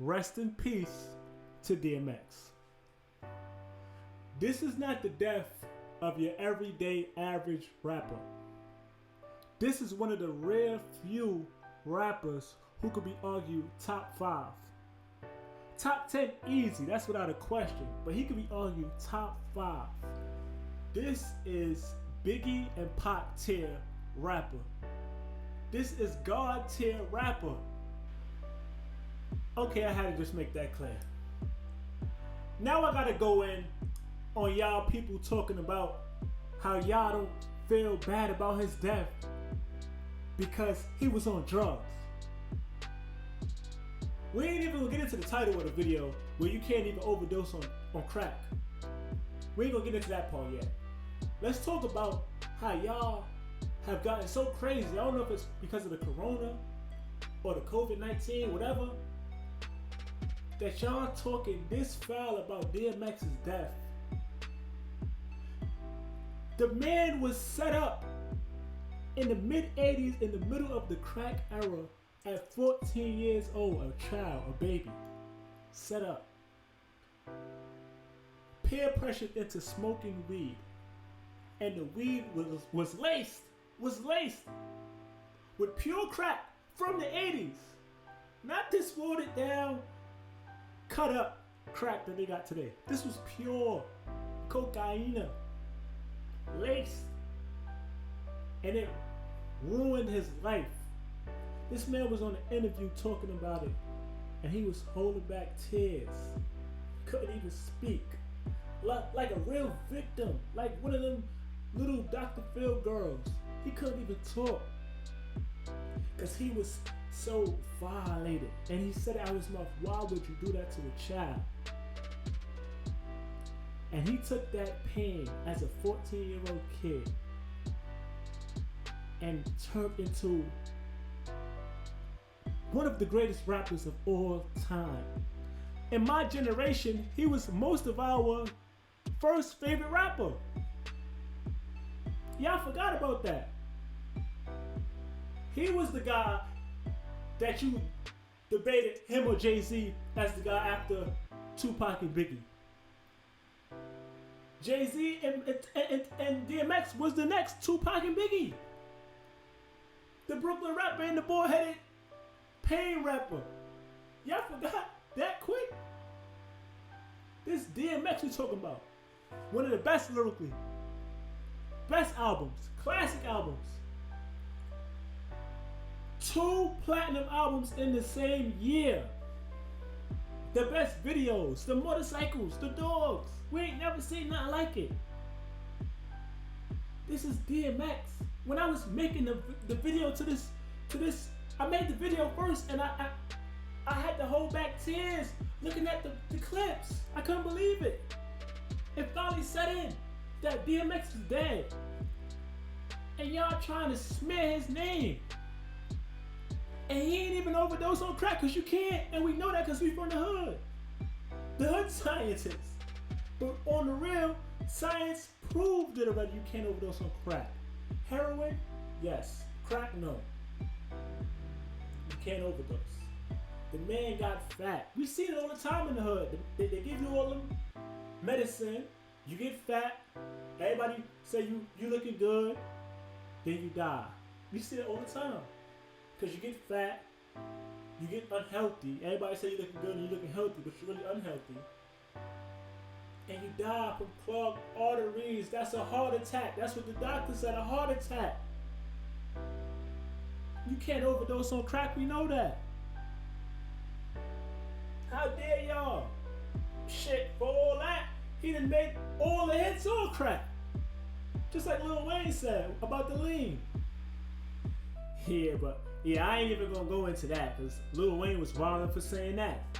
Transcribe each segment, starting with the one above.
Rest in peace to DMX. This is not the death of your everyday average rapper. This is one of the rare few rappers who could be argued top 5. Top 10 easy, that's without a question, but he could be argued top 5. This is Biggie and Pac tier rapper. This is God tier rapper. Okay, I had to just make that clear. Now I gotta go in on y'all people talking about how y'all don't feel bad about his death because he was on drugs. We ain't even gonna get into the title of the video where you can't even overdose on crack. We ain't gonna get into that part yet. Let's talk about how y'all have gotten so crazy. I don't know if it's because of the corona or the COVID-19, whatever, that y'all talking this foul about DMX's death. The man was set up in the mid-80s, in the middle of the crack era, at 14 years old, a child, a baby, set up, peer pressured into smoking weed, and the weed was laced with pure crack from the 80s, not this watered down, cut up crack that they got today. This was pure cocaine, laced, and it ruined his life. This man was on an interview talking about it, and he was holding back tears. Couldn't even speak. Like a real victim, like one of them little Dr. Phil girls. He couldn't even talk because he was so violated. And he said out of his mouth, why would you do that to a child? And he took that pain as a 14-year-old kid and turned into one of the greatest rappers of all time. In my generation, he was most of our first favorite rapper. Y'all forgot about that. He was the guy that you debated, him or Jay-Z, as the guy after Tupac and Biggie. Jay-Z and DMX was the next Tupac and Biggie. The Brooklyn rapper and the bald-headed pain rapper. Y'all forgot that quick? This DMX we talking about. One of the best lyrically. Best albums. Classic albums. 2 platinum albums in the same year. The best videos. The motorcycles. The dogs. We ain't never seen nothing like it. This is DMX. When I was making the video to this, I made the video first and I had to hold back tears looking at the clips. I couldn't believe it. It finally set in that DMX is dead. And y'all trying to smear his name. And he ain't even overdosed on crack because you can't. And we know that because we from the hood. The hood scientists. But on the real, science proved it already. You can't overdose on crack. Heroin, yes. Crack, no. You can't overdose. The man got fat. We see it all the time in the hood. They give you all the medicine. You get fat. Everybody say you looking good. Then you die. We see it all the time. Because you get fat. You get unhealthy. Everybody say you're looking good and you're looking healthy, but you're really unhealthy. And you die from clogged arteries. That's a heart attack. That's what the doctor said, a heart attack. You can't overdose on crack, we know that. How dare y'all? Shit, for all that, he done made all the hits on crack. Just like Lil Wayne said about the lean. Yeah, but I ain't even gonna go into that because Lil Wayne was wildin' for saying that.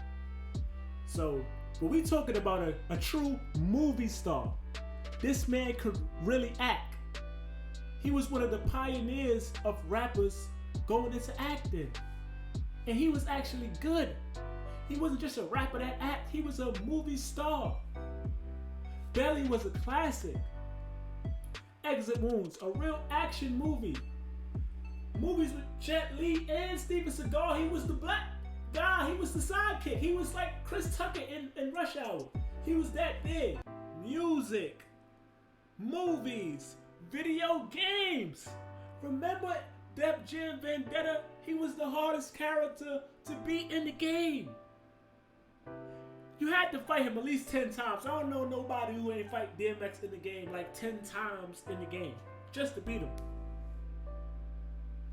So, but we talking about a true movie star. This man could really act. He was one of the pioneers of rappers going into acting. And he was actually good. He wasn't just a rapper that act, he was a movie star. Belly was a classic. Exit Wounds, a real action movie. Movies with Jet Li and Steven Seagal. He was the black guy. He was was the sidekick. He was like Chris Tucker in Rush Hour. He was that big. Music, movies, video games. Remember Def Jam Vendetta? He was the hardest character to beat in the game. You had to fight him at least 10 times. I don't know nobody who ain't fight DMX in the game like 10 times in the game just to beat him.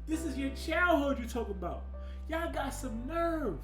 This is your childhood you talking about. Y'all got some nerve.